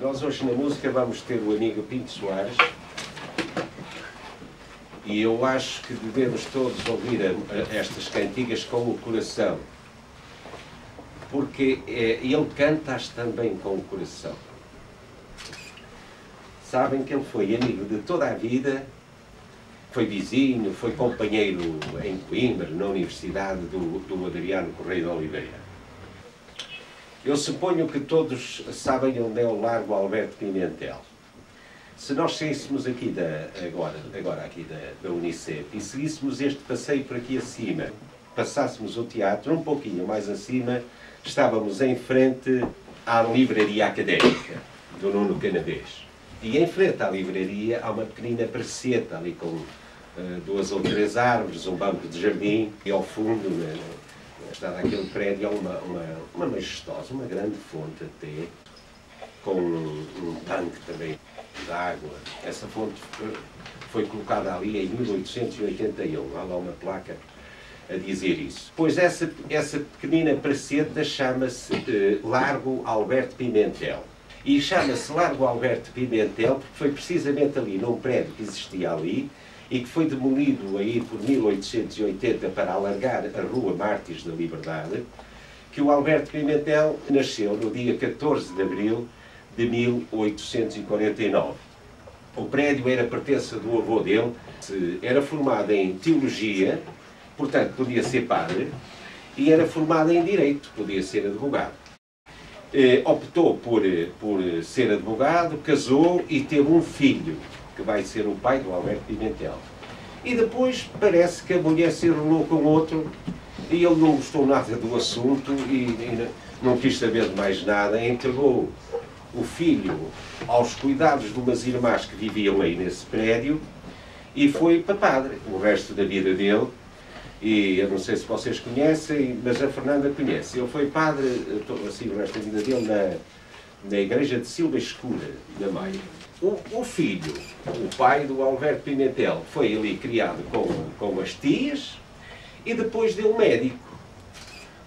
Nós hoje na música vamos ter o amigo Pinto Soares e eu acho que devemos todos ouvir estas cantigas com o coração, porque ele canta-as também com o coração. Sabem que ele foi amigo de toda a vida, foi vizinho, foi companheiro em Coimbra, na Universidade do Adriano Correia de Oliveira. Eu suponho que todos sabem onde é o Largo Alberto Pimentel. Se nós saíssemos aqui agora aqui da Unicef e seguíssemos este passeio por aqui acima, passássemos o teatro um pouquinho mais acima, estávamos em frente à livraria académica do Nuno Canavês. E em frente à livraria há uma pequenina praceta ali com 2 ou 3 árvores, um banco de jardim e ao fundo, está naquele prédio, há uma majestosa, uma grande fonte até, com um tanque também de água. Essa fonte foi colocada ali em 1881, há lá uma placa a dizer isso. Pois essa pequenina praceta chama-se Largo Alberto Pimentel. E chama-se Largo Alberto Pimentel porque foi precisamente ali, num prédio que existia ali, e que foi demolido aí por 1880 para alargar a Rua Mártires da Liberdade, que o Alberto Pimentel nasceu no dia 14 de abril de 1849. O prédio era pertença do avô dele, era formado em Teologia, portanto podia ser padre, e era formado em Direito, podia ser advogado. Optou por ser advogado, casou e teve um filho, que vai ser o pai do Alberto Pimentel. E depois parece que a mulher se enrolou com outro e ele não gostou nada do assunto e não quis saber de mais nada, entregou o filho aos cuidados de umas irmãs que viviam aí nesse prédio e foi para padre o resto da vida dele. E eu não sei se vocês conhecem, mas a Fernanda conhece. Ele foi padre, assim, o resto da vida dele, na igreja de Silva Escura, na Maia. O filho, o pai do Alberto Pimentel, foi ali criado com as tias e depois deu médico.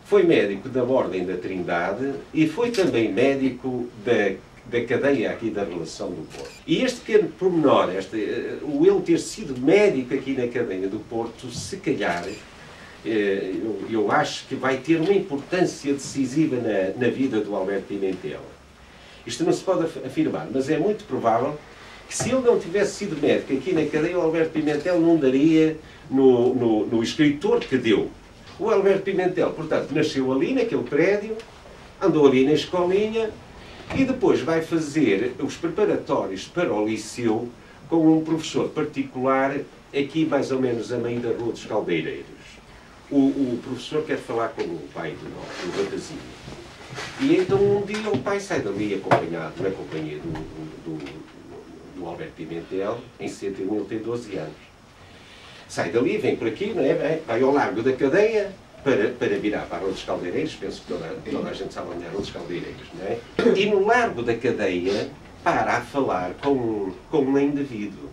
Foi médico da Ordem da Trindade e foi também médico da cadeia aqui da Relação do Porto. E este pequeno pormenor, o ele ter sido médico aqui na cadeia do Porto, se calhar, eu acho que vai ter uma importância decisiva na vida do Alberto Pimentel. Isto não se pode afirmar, mas é muito provável que se ele não tivesse sido médico aqui na cadeia, o Alberto Pimentel não daria no escritor que deu. O Alberto Pimentel, portanto, nasceu ali naquele prédio, andou ali na escolinha e depois vai fazer os preparatórios para o liceu com um professor particular aqui mais ou menos a meio da Rua dos Caldeireiros. O professor quer falar com o pai do rapazinho. E então um dia o pai sai dali acompanhado, na companhia do Alberto Pimentel, em 71 ele tem 12 anos. Sai dali, vem por aqui, não é? Vai ao Largo da Cadeia para virar para a Rua dos Caldeireiros, penso que toda a gente sabe onde é a Rua dos Caldeireiros, não é? E no Largo da Cadeia para a falar com um indivíduo.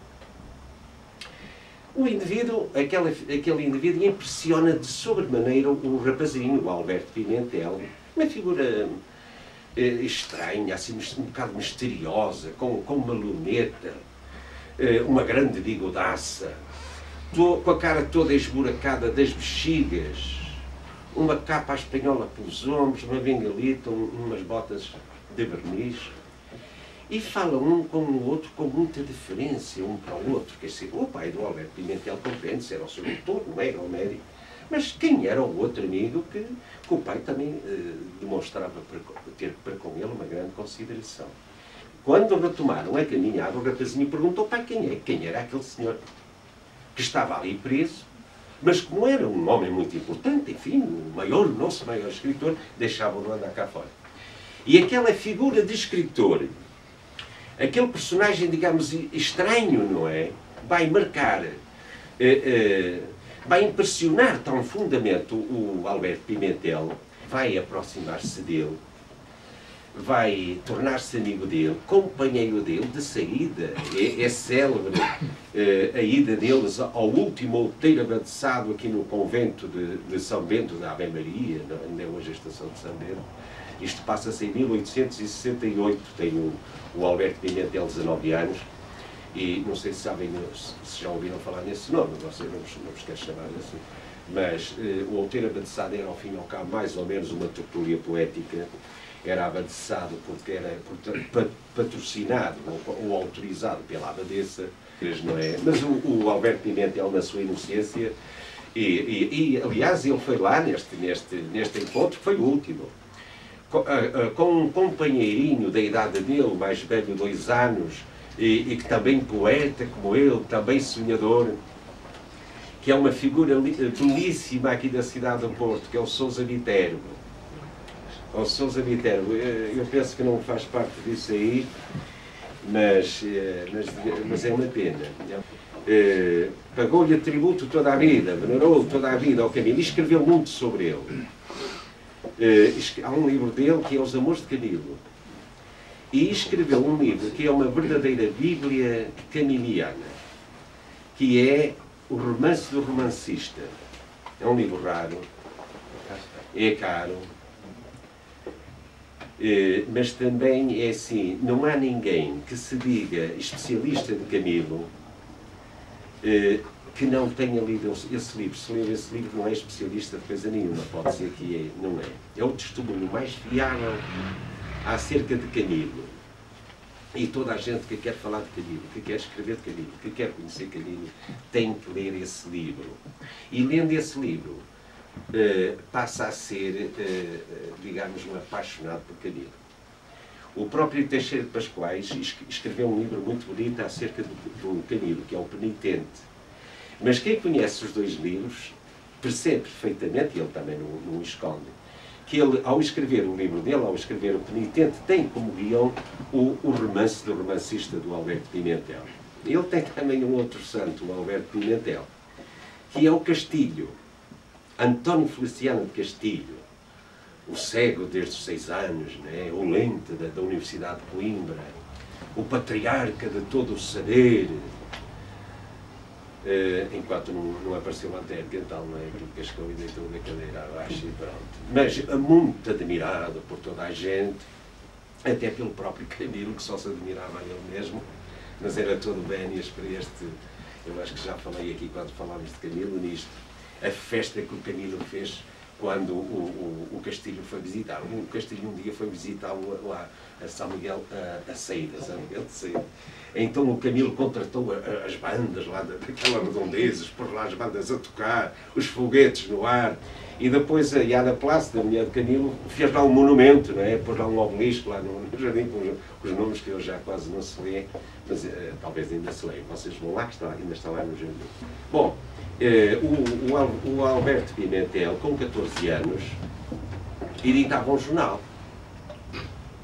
O indivíduo, aquele indivíduo impressiona de sobremaneira o rapazinho, o Alberto Pimentel, uma figura estranha, assim um bocado misteriosa, com uma luneta, uma grande bigodaça, com a cara toda esburacada das bexigas, uma capa à espanhola pelos ombros, uma bengalita, umas botas de verniz. E falam um com o outro com muita deferência, um para o outro. Quer dizer, o pai do Alberto Pimentel compreende-se, era o seu doutor, não era o médico. Mas quem era o outro amigo que o pai também demonstrava ter para com ele uma grande consideração. Quando retomaram a caminhada, o rapazinho perguntou ao pai quem era aquele senhor que estava ali preso, mas como era um homem muito importante, enfim, o nosso maior escritor, deixavam-no andar cá fora. E aquela figura de escritor, aquele personagem, digamos, estranho, não é? Vai marcar, vai impressionar tão profundamente o Alberto Pimentel, vai aproximar-se dele, vai tornar-se amigo dele, companheiro dele de saída. É célebre a ida deles ao último outeiro avançado aqui no convento de São Bento da Ave Maria, onde é hoje a estação de São Bento. Isto passa-se em 1868, tem o Alberto Pimentel 19 anos, e não sei se sabem, se já ouviram falar nesse nome, você não vos quer chamar assim, mas o Outeiro Abadessado era, ao fim e ao cabo, mais ou menos uma tertúlia poética. Era abadessado porque era patrocinado ou autorizado pela abadesa, não é? Mas o Alberto Pimentel, na sua inocência, aliás, ele foi lá neste encontro, foi o último, com um companheirinho da idade dele, mais velho, 2 anos, e que também poeta como ele, também sonhador, que é uma figura belíssima aqui da cidade do Porto, que é o Sousa Viterbo. O Sousa Viterbo, eu penso que não faz parte disso aí, mas é uma pena. Pagou-lhe tributo toda a vida, venerou toda a vida ao Camilo e escreveu muito sobre ele. Há um livro dele que é Os Amores de Camilo. E escreveu um livro que é uma verdadeira Bíblia camiliana, que é O Romance do Romancista. É um livro raro, é caro, mas também é assim, não há ninguém que se diga especialista de Camilo que não tenha lido esse livro. Se ler esse livro não é especialista de coisa nenhuma, pode ser que não é. É o testemunho mais fiável acerca de Camilo. E toda a gente que quer falar de Camilo, que quer escrever de Camilo, que quer conhecer Camilo, tem que ler esse livro. E lendo esse livro, passa a ser, digamos, um apaixonado por Camilo. O próprio Teixeira de Pascoais escreveu um livro muito bonito acerca do Camilo, que é o Penitente. Mas quem conhece os 2 livros percebe perfeitamente, e ele também não esconde, que ele, ao escrever o livro dele, ao escrever o Penitente, tem como guião o romance do romancista do Alberto Pimentel. Ele tem também um outro santo, o Alberto Pimentel, que é o Castilho, António Feliciano de Castilho, o cego desde os 6 anos, né? O lente da Universidade de Coimbra, o patriarca de todo o saber, enquanto não apareceu uma antena dental, não é? Porque cascou e deitou da cadeira abaixo e pronto. Mas muito admirado por toda a gente, até pelo próprio Camilo, que só se admirava a ele mesmo, mas era todo bénias para este. Eu acho que já falei aqui quando falámos de Camilo nisto, a festa que o Camilo fez quando o Castilho foi visitar. O Castilho um dia foi visitá-lo lá a São Miguel, a saída, São Miguel de saída. Então o Camilo contratou as bandas lá daquelas redondezas, pôs lá as bandas a tocar, os foguetes no ar, e depois a Iada Place, da mulher de Camilo, fez lá um monumento, não é? Pôs lá um obelisco lá no jardim com os nomes que eu já quase não se lê, mas talvez ainda se leiam. Vocês vão lá, que ainda está lá no jardim. Bom, o Alberto Pimentel, com 14 anos, editava um jornal,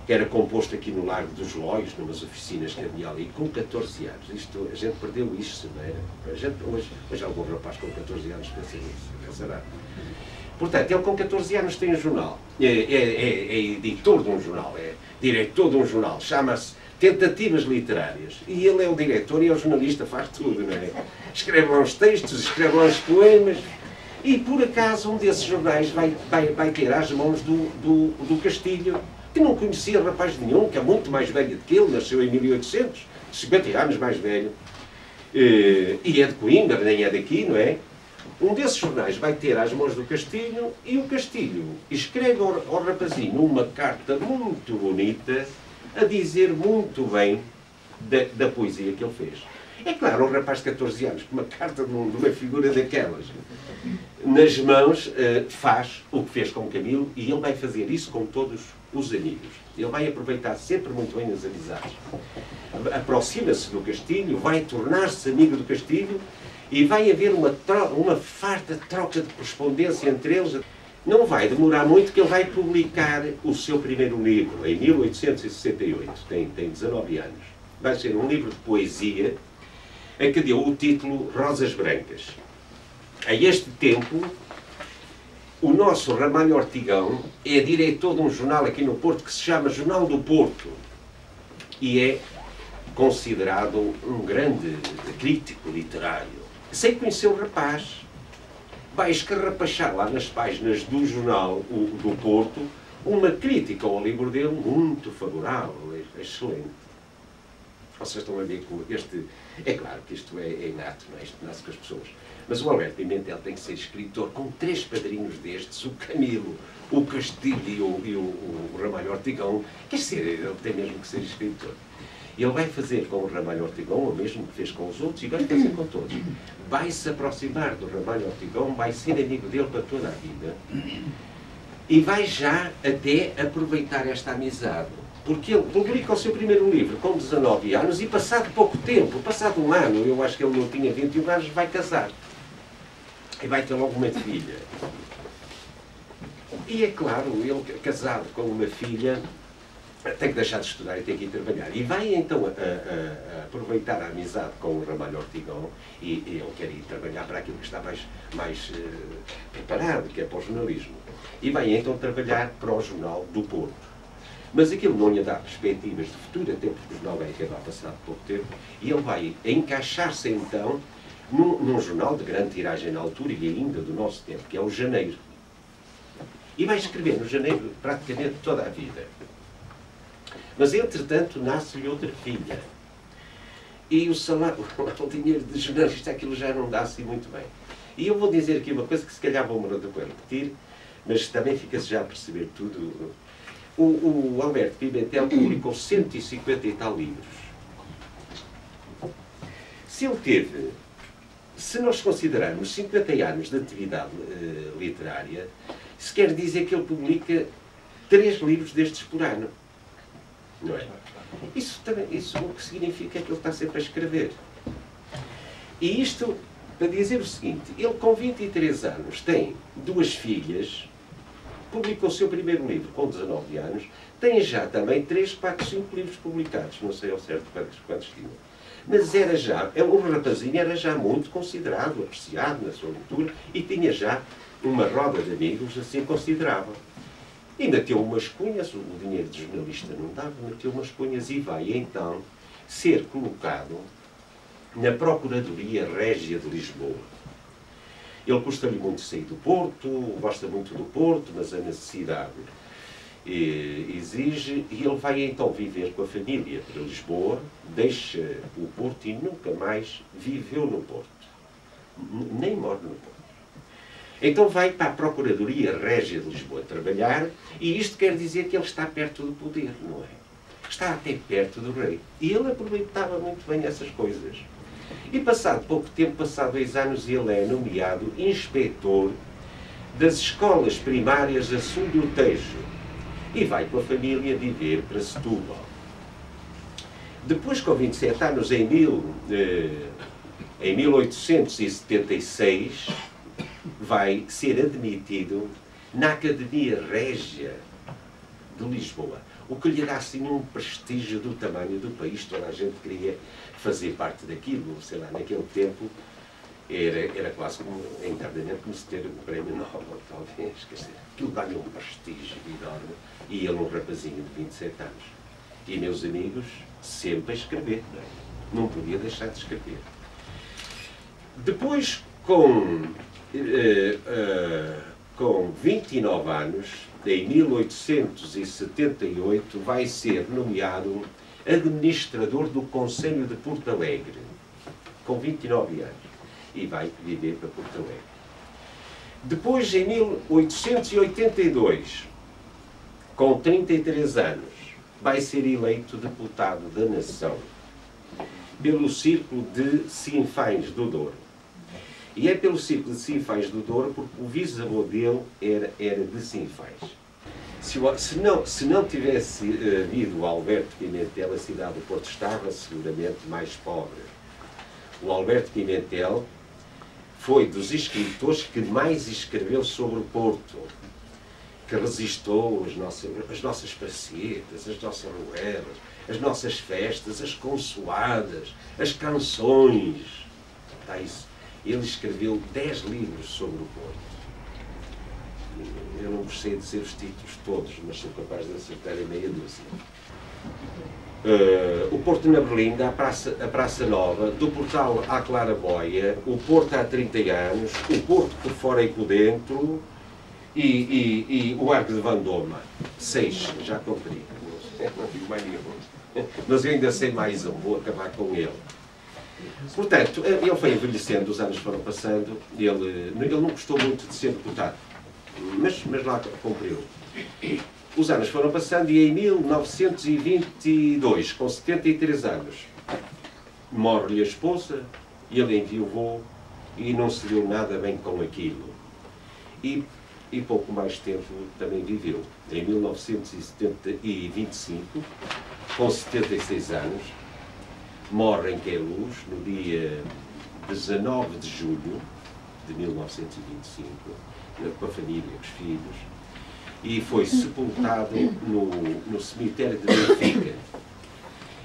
que era composto aqui no Largo dos Lóios, numas oficinas que havia ali, com 14 anos. Isto, a gente perdeu isso, não é? A gente, hoje algum rapaz com 14 anos pensa nisso, pensará. Portanto, ele com 14 anos tem um jornal, é editor de um jornal, é diretor de um jornal, chama-se Tentativas Literárias. E ele é o diretor e é o jornalista, faz tudo, não é? Escreve lá uns textos, escreve lá uns poemas, e por acaso um desses jornais vai ter às mãos do Castilho, que não conhecia rapaz nenhum, que é muito mais velho do que ele, nasceu em 1800, 50 anos mais velho, e é de Coimbra, nem é daqui, não é? Um desses jornais vai ter às mãos do Castilho, e o Castilho escreve ao rapazinho uma carta muito bonita, a dizer muito bem da poesia que ele fez. É claro, um rapaz de 14 anos, com uma carta de uma figura daquelas, nas mãos, faz o que fez com o Camilo, e ele vai fazer isso com todos os amigos. Ele vai aproveitar sempre muito bem as amizades. Aproxima-se do Castilho, vai tornar-se amigo do Castilho, e vai haver uma farta troca de correspondência entre eles. Não vai demorar muito que ele vai publicar o seu primeiro livro, em 1868, tem 19 anos. Vai ser um livro de poesia, a que deu o título Rosas Brancas. A este tempo, o nosso Ramalho Ortigão é diretor de um jornal aqui no Porto que se chama Jornal do Porto, e é considerado um grande crítico literário. Sem conhecer o rapaz, vai escarrapachar lá nas páginas do jornal do Porto uma crítica ao livro dele muito favorável, excelente. Vocês estão a ver que este... É claro que isto é inato, não é? Isto nasce com as pessoas. Mas o Alberto Pimentel tem que ser escritor com 3 padrinhos destes, o Camilo, o Castilho e o Ramalho Ortigão. Quer dizer, ele tem mesmo que ser escritor. Ele vai fazer com o Ramalho Ortigão o mesmo que fez com os outros e vai fazer com todos. Vai se aproximar do Ramalho Ortigão, vai ser amigo dele para toda a vida e vai já até aproveitar esta amizade. Porque ele publica o seu primeiro livro com 19 anos e passado pouco tempo, passado um ano, eu acho que ele não tinha 21 anos, vai casar. E vai ter logo uma filha. E é claro, ele casado com uma filha, tem que deixar de estudar e tem que ir trabalhar. E vai então a aproveitar a amizade com o Ramalho Ortigão e ele quer ir trabalhar para aquilo que está mais preparado, que é para o jornalismo. E vai então trabalhar para o Jornal do Porto. Mas aquilo não lhe dá perspectivas de futuro, até porque o jornal vai acabar passado pouco tempo, e ele vai encaixar-se então num jornal de grande tiragem na altura e ainda do nosso tempo, que é o Janeiro. E vai escrever no Janeiro praticamente toda a vida. Mas, entretanto, nasce-lhe outra filha. E o salário, o dinheiro de jornalista, aquilo já não dá assim muito bem. E eu vou dizer aqui uma coisa que se calhar vou depois repetir, mas também fica-se já a perceber tudo. O Alberto Pimentel publicou 150 e tal livros. Se nós considerarmos 50 anos de atividade literária, isso quer dizer que ele publica 3 livros destes por ano. Não é? Isso o que significa é que ele está sempre a escrever. E isto, para dizer o seguinte, ele com 23 anos tem 2 filhas, publicou o seu primeiro livro com 19 anos, tem já também 3, 4, 5 livros publicados, não sei ao certo quantos tinha. Mas o rapazinho era já muito considerado, apreciado na sua leitura, e tinha já uma roda de amigos assim considerável. E meteu umas cunhas, o dinheiro de jornalista não dava, meteu umas cunhas e vai então ser colocado na Procuradoria Régia de Lisboa. Ele custa-lhe muito sair do Porto, gosta muito do Porto, mas a necessidade exige, e ele vai então viver com a família para Lisboa, deixa o Porto e nunca mais viveu no Porto. Nem mora no Porto. Então vai para a Procuradoria Régia de Lisboa trabalhar, e isto quer dizer que ele está perto do poder, não é? Está até perto do rei. E ele aproveitava muito bem essas coisas. E passado pouco tempo, passado 2 anos, ele é nomeado inspetor das escolas primárias a sul do Tejo e vai com a família viver para Setúbal. Depois, com 27 anos, em 1876, vai ser admitido na Academia Régia de Lisboa, o que lhe dá assim um prestígio do tamanho do país. Toda a gente queria fazer parte daquilo, sei lá, naquele tempo era quase como, internamente, como se ter um prémio Nobel, talvez, quer dizer, aquilo dá-lhe um prestígio enorme, e ele um rapazinho de 27 anos. E meus amigos, sempre a escrever, não é? Não podia deixar de escrever. Depois, com 29 anos, em 1878, vai ser nomeado administrador do Conselho de Porto Alegre, com 29 anos, e vai viver para Porto Alegre. Depois, em 1882, com 33 anos, vai ser eleito deputado da Nação pelo Círculo de Sinfães do Douro. E é pelo Círculo de Sinfães do Douro porque o bisavô dele era de Sinfães. Se não tivesse havido o Alberto Pimentel, a cidade do Porto estava seguramente mais pobre. O Alberto Pimentel foi dos escritores que mais escreveu sobre o Porto, que resistou as nossas pracetas, as nossas ruelas, as nossas festas, as consoadas, as canções. Está isso. Ele escreveu 10 livros sobre o Porto. Eu não sei dizer os títulos todos, mas sou capaz de acertar em meia dúzia. O Porto na Berlinda, a Praça Nova, do Portal à Claraboia, o Porto há 30 anos, o Porto por fora e por dentro, E o Arco de Vendôme, 6, já comprei. Não digo mais nenhum. Mas eu ainda sei mais um, vou acabar com ele. Portanto, ele foi envelhecendo, os anos foram passando, ele não gostou muito de ser deputado, mas lá cumpriu. Os anos foram passando e em 1922, com 73 anos, morre-lhe a esposa, ele enviou e não se deu nada bem com aquilo. E pouco mais tempo também viveu. Em 1925, com 76 anos, morre em Queluz, no dia 19 de julho de 1925, com a família, com os filhos, e foi sepultado no cemitério de Benfica.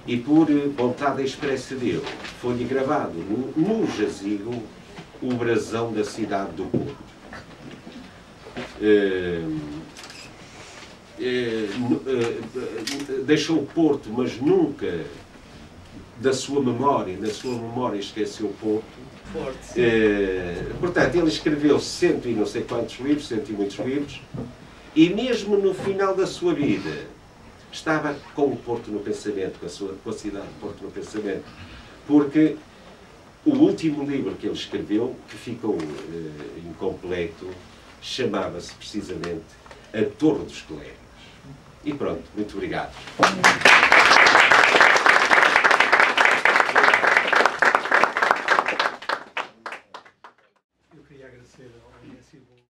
E por vontade expressa dele, foi-lhe gravado no jazigo o brasão da cidade do Porto. Deixou o Porto, mas nunca na sua memória esqueceu o Porto. Portanto, ele escreveu cento e não sei quantos livros, cento e muitos livros, e mesmo no final da sua vida estava com o Porto no pensamento, com a cidade de Porto no pensamento, porque o último livro que ele escreveu, que ficou incompleto, chamava-se precisamente A Torre dos Clérigos. E pronto, muito obrigado.